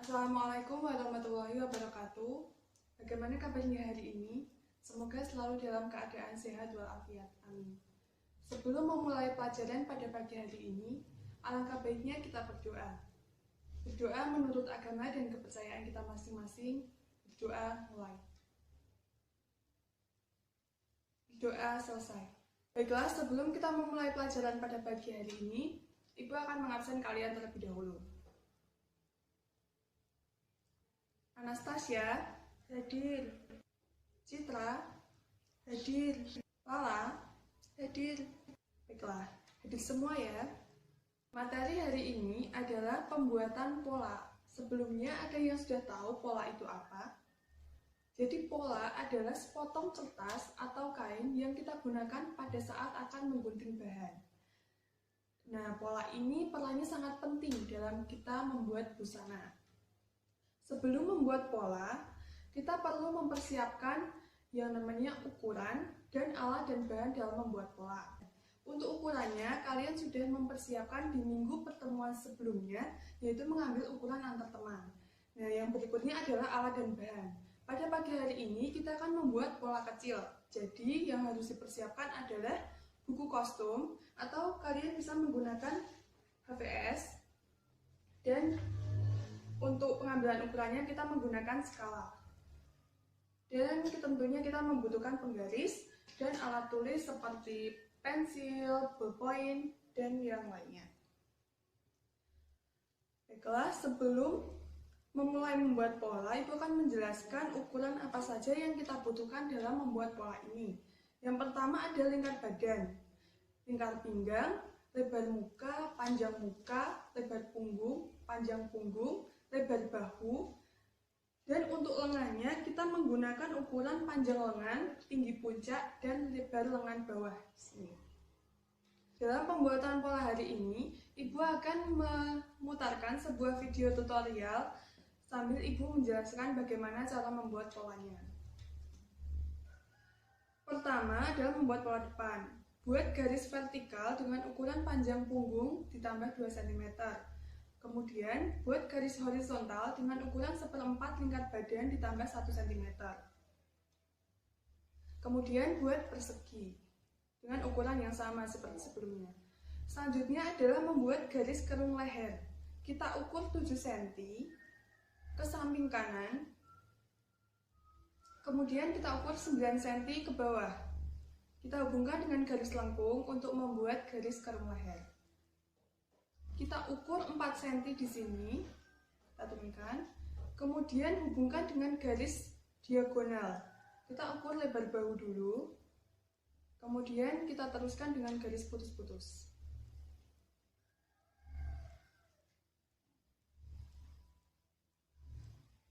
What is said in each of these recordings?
Assalamualaikum warahmatullahi wabarakatuh. Bagaimana kabarnya hari ini? Semoga selalu dalam keadaan sehat walafiat. Amin. Sebelum memulai pelajaran pada pagi hari ini, alangkah baiknya kita berdoa. Berdoa menurut agama dan kepercayaan kita masing-masing. Berdoa mulai. Berdoa selesai. Baiklah, sebelum kita memulai pelajaran pada pagi hari ini, Ibu akan mengabsen kalian terlebih dahulu. Anastasia, hadir. Citra, hadir. Lala, hadir. Baiklah, hadir semua ya. Materi hari ini adalah pembuatan pola. Sebelumnya ada yang sudah tahu pola itu apa? Jadi pola adalah sepotong kertas atau kain yang kita gunakan pada saat akan menggunting bahan. Nah, pola ini perannya sangat penting dalam kita membuat busana. Sebelum membuat pola, kita perlu mempersiapkan yang namanya ukuran dan alat dan bahan dalam membuat pola. Untuk ukurannya, kalian sudah mempersiapkan di minggu pertemuan sebelumnya, yaitu mengambil ukuran antar teman. Nah, yang berikutnya adalah alat dan bahan. Pada pagi hari ini, kita akan membuat pola kecil. Jadi, yang harus dipersiapkan adalah buku kostum, atau kalian bisa menggunakan HVS, dan untuk pengambilan ukurannya kita menggunakan skala. Dan tentunya kita membutuhkan penggaris dan alat tulis seperti pensil, ballpoint, dan yang lainnya. Baiklah, sebelum memulai membuat pola, Ibu akan menjelaskan ukuran apa saja yang kita butuhkan dalam membuat pola ini. Yang pertama ada lingkar badan, lingkar pinggang, lebar muka, panjang muka, lebar punggung, panjang punggung, lebar bahu, dan untuk lengannya kita menggunakan ukuran panjang lengan, tinggi puncak, dan lebar lengan bawah. Dalam pembuatan pola hari ini, Ibu akan memutarkan sebuah video tutorial sambil Ibu menjelaskan bagaimana cara membuat polanya. Pertama adalah membuat pola depan. Buat garis vertikal dengan ukuran panjang punggung ditambah 2 cm. Kemudian, buat garis horizontal dengan ukuran 1/4 lingkar badan ditambah 1 cm. Kemudian, buat persegi dengan ukuran yang sama seperti sebelumnya. Selanjutnya adalah membuat garis kerung leher. Kita ukur 7 cm ke samping kanan. Kemudian kita ukur 9 cm ke bawah. Kita hubungkan dengan garis lengkung untuk membuat garis kerung leher. Kita ukur 4 cm di sini, kita turunkan. Kemudian hubungkan dengan garis diagonal. Kita ukur lebar bahu dulu. Kemudian kita teruskan dengan garis putus-putus.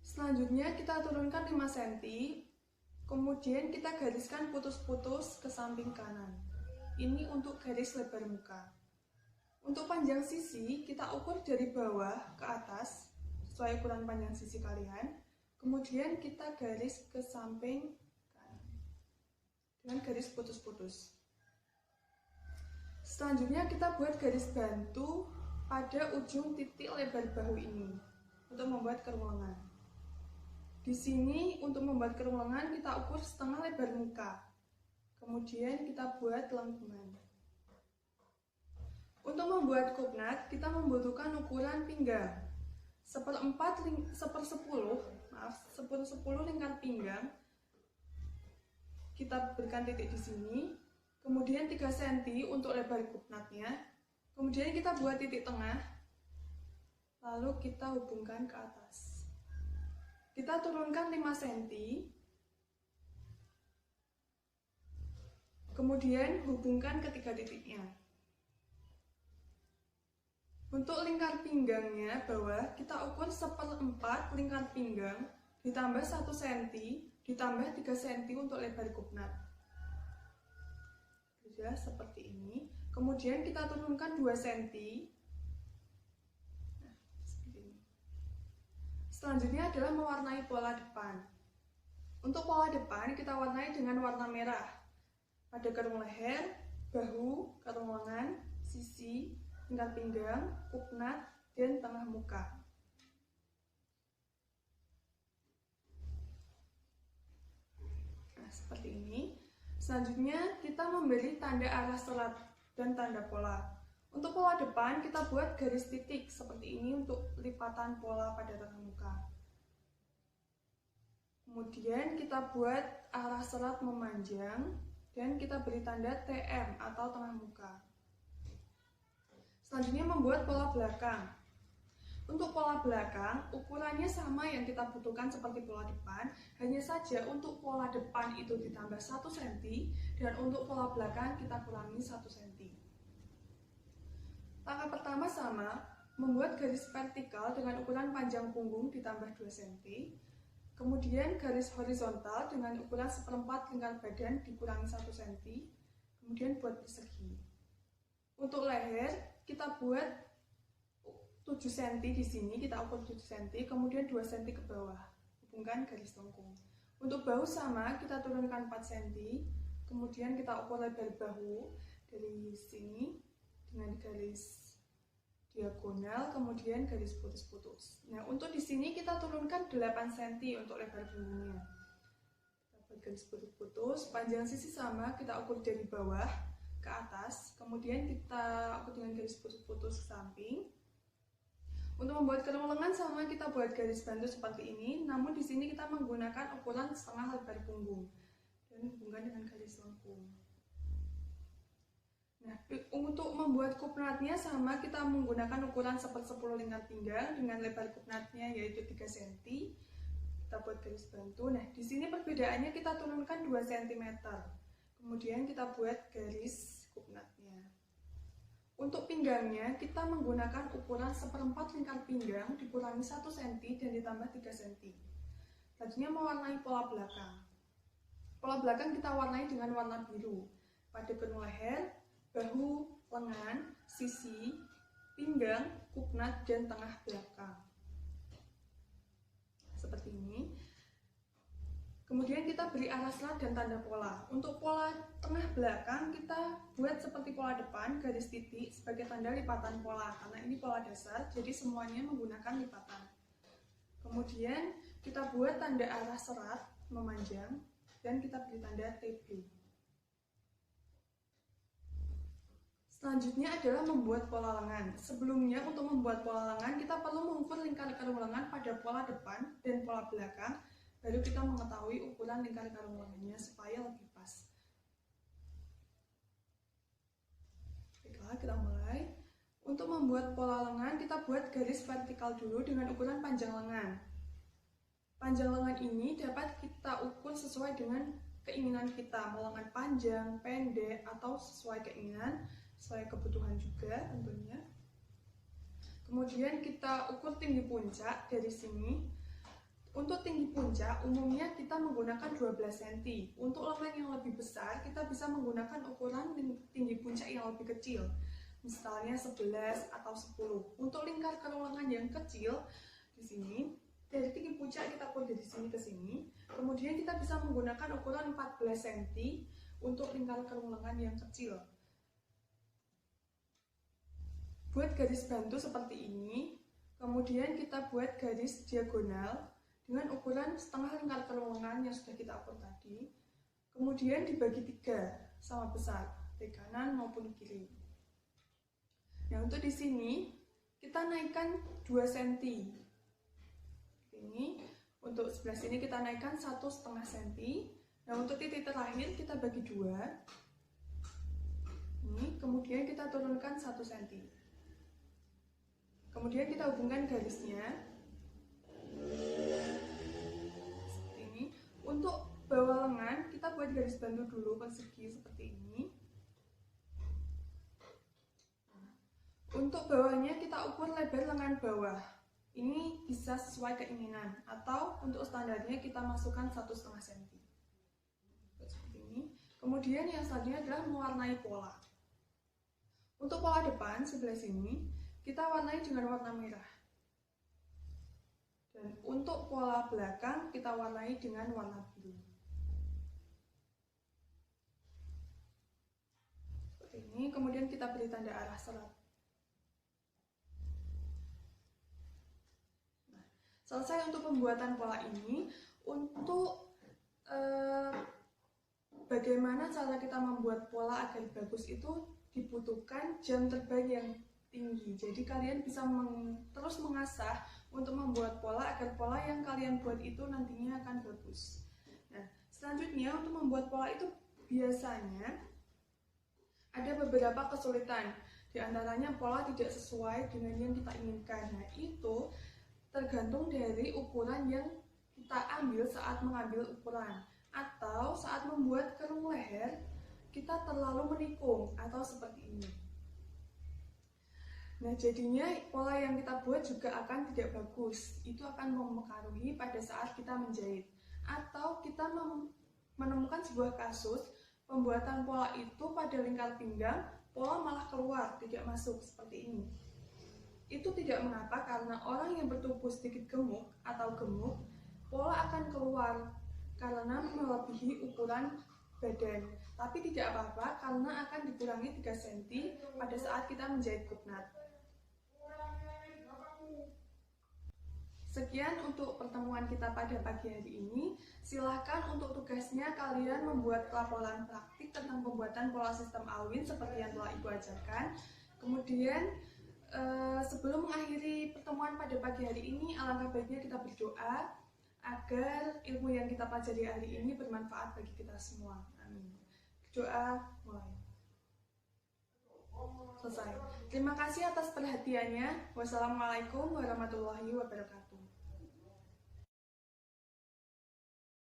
Selanjutnya kita turunkan 5 cm. Kemudian kita gariskan putus-putus ke samping kanan. Ini untuk garis lebar muka. Untuk panjang sisi, kita ukur dari bawah ke atas, sesuai ukuran panjang sisi kalian. Kemudian kita garis ke samping kanan, dengan garis putus-putus. Selanjutnya kita buat garis bantu pada ujung titik lebar bahu ini, untuk membuat kerung lengan. Di sini untuk membuat kerung lengan kita ukur setengah lebar muka. Kemudian kita buat lengkungan. Untuk membuat kupnat kita membutuhkan ukuran pinggang 1/10 lingkar pinggang. Kita berikan titik di sini. Kemudian 3 cm untuk lebar kupnatnya. Kemudian kita buat titik tengah. Lalu kita hubungkan ke atas. Kita turunkan 5 cm, kemudian hubungkan ketiga titiknya. Untuk lingkar pinggangnya bawah, kita ukur 1/4 lingkar pinggang, ditambah 1 cm, ditambah 3 cm untuk lebar kupnat. Sudah seperti ini. Kemudian kita turunkan 2 cm. Selanjutnya adalah mewarnai pola depan. Untuk pola depan kita warnai dengan warna merah pada kerung leher, bahu, kerung lengan, sisi, lingkar pinggang, kupnat, dan tengah muka. seperti ini. Selanjutnya kita memberi tanda arah serat dan tanda pola. Untuk pola depan kita buat garis titik seperti ini untuk lipatan pola pada tengah muka. Kemudian kita buat arah serat memanjang dan kita beri tanda TM atau tengah muka. Selanjutnya membuat pola belakang. Untuk pola belakang, ukurannya sama yang kita butuhkan seperti pola depan, hanya saja untuk pola depan itu ditambah 1 cm dan untuk pola belakang kita kurangi 1 cm. Langkah pertama sama, membuat garis vertikal dengan ukuran panjang punggung ditambah 2 cm, kemudian garis horizontal dengan ukuran 1/4 lingkar badan dikurangi 1 cm, kemudian buat persegi. Untuk leher, kita buat 7 cm di sini, kita ukur 7 cm, kemudian 2 cm ke bawah, hubungkan garis lengkung. Untuk bahu sama, kita turunkan 4 cm, kemudian kita ukur lebar bahu dari sini dengan garis diagonal, kemudian garis putus-putus. Nah, untuk di sini kita turunkan 8 cm untuk lebar punggungnya. Kita buat garis putus-putus, panjang sisi sama, kita ukur dari bawah ke atas, kemudian kita ukur dengan garis putus-putus ke samping. Untuk membuat kerung lengan sama, kita buat garis bantu seperti ini, namun di sini kita menggunakan ukuran setengah lebar punggung dan hubungkan dengan garis lengkung. Nah, untuk membuat kupnatnya sama, kita menggunakan ukuran 1/10 lingkar pinggang dengan lebar kupnatnya yaitu 3 cm. Kita buat garis bantu. Nah, di sini perbedaannya kita turunkan 2 cm. Kemudian kita buat garis kupnatnya. Untuk pinggangnya, kita menggunakan ukuran 1/4 lingkar pinggang dikurangi 1 cm dan ditambah 3 cm. Selanjutnya mewarnai pola belakang. Pola belakang kita warnai dengan warna biru pada kerung leher, bahu, lengan, sisi, pinggang, kupnat, dan tengah belakang. Seperti ini. Kemudian kita beri arah serat dan tanda pola. Untuk pola tengah belakang kita buat seperti pola depan, garis titik sebagai tanda lipatan pola. Karena ini pola dasar, jadi semuanya menggunakan lipatan. Kemudian kita buat tanda arah serat memanjang dan kita beri tanda TB. Selanjutnya adalah membuat pola lengan. Sebelumnya untuk membuat pola lengan kita perlu mengukur lingkar kerung lengan pada pola depan dan pola belakang. Baru kita mengetahui ukuran lingkar kerung lengannya supaya lebih pas. Baiklah, kita mulai. Untuk membuat pola lengan, kita buat garis vertikal dulu dengan ukuran panjang lengan. Panjang lengan ini dapat kita ukur sesuai dengan keinginan kita, mau lengan panjang, pendek, atau sesuai keinginan, sesuai kebutuhan juga tentunya. Kemudian kita ukur tinggi puncak dari sini. Untuk tinggi puncak, umumnya kita menggunakan 12 cm. Untuk lengan yang lebih besar, kita bisa menggunakan ukuran tinggi puncak yang lebih kecil. Misalnya 11 atau 10. Untuk lingkar kerung lengan yang kecil, di sini, dari tinggi puncak kita ukur dari sini ke sini. Kemudian kita bisa menggunakan ukuran 14 cm untuk lingkar kerung lengan yang kecil. Buat garis bantu seperti ini. Kemudian kita buat garis diagonal dengan ukuran setengah lingkar kerung lengan yang sudah kita ukur tadi. Kemudian dibagi 3 sama besar, baik kanan maupun kiri. Nah, untuk di sini kita naikkan 2 cm. Ini untuk sebelah sini kita naikkan 1,5 cm. Nah, untuk titik terakhir kita bagi 2. Ini, kemudian kita turunkan 1 cm. Kemudian kita hubungkan garisnya. Seperti ini. Untuk bawah lengan kita buat garis bantu dulu persegi seperti ini. Untuk bawahnya kita ukur lebar lengan bawah. Ini bisa sesuai keinginan atau untuk standarnya kita masukkan 1,5 cm. Seperti ini. Kemudian yang selanjutnya adalah mewarnai pola. Untuk pola depan sebelah sini kita warnai dengan warna merah. Dan untuk pola belakang kita warnai dengan warna biru. Seperti ini, kemudian kita beri tanda arah serat. Nah, selesai untuk pembuatan pola ini. Untuk bagaimana cara kita membuat pola agar bagus itu dibutuhkan jam terbang yang tinggi. Jadi kalian bisa terus mengasah untuk membuat pola agar pola yang kalian buat itu nantinya akan bagus. Nah, selanjutnya untuk membuat pola itu biasanya ada beberapa kesulitan. Di antaranya pola tidak sesuai dengan yang kita inginkan. Nah, itu tergantung dari ukuran yang kita ambil saat mengambil ukuran. Atau saat membuat kerung leher, kita terlalu menikung atau seperti ini. Nah, jadinya pola yang kita buat juga akan tidak bagus. Itu akan mempengaruhi pada saat kita menjahit. Atau kita menemukan sebuah kasus pembuatan pola itu pada lingkar pinggang, pola malah keluar, tidak masuk seperti ini. Itu tidak mengapa karena orang yang bertubuh sedikit gemuk atau gemuk, pola akan keluar karena melebihi ukuran badan. Tapi tidak apa-apa karena akan dikurangi 3 cm pada saat kita menjahit kupnat. Sekian untuk pertemuan kita pada pagi hari ini. Silahkan untuk tugasnya kalian membuat laporan praktik tentang pembuatan pola sistem Alwin seperti yang telah Ibu ajarkan. Kemudian sebelum mengakhiri pertemuan pada pagi hari ini, alangkah baiknya kita berdoa agar ilmu yang kita pelajari hari ini bermanfaat bagi kita semua. Amin. Doa mulai. Selesai. Terima kasih atas perhatiannya. Wassalamualaikum warahmatullahi wabarakatuh.